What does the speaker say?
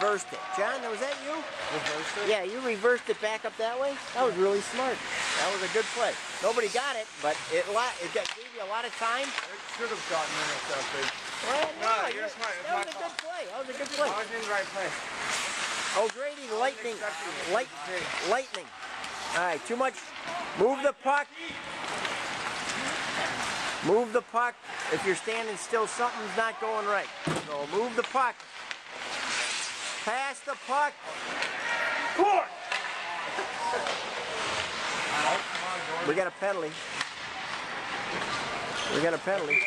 reversed it. John, was that you? Reversed it? Yeah, you reversed it back up that way. That was really smart. That was a good play. Nobody got it, but it gave you a lot of time. It should have gotten in at that big. Well, No, you're smart. That was a good play. That was a good play. I was in the right place. O'Grady, lightning. Lightning. All right, too much. Move the puck. Move the puck. If you're standing still, something's not going right. So move the puck. Pass the puck. Court! We got a penalty. We got a penalty.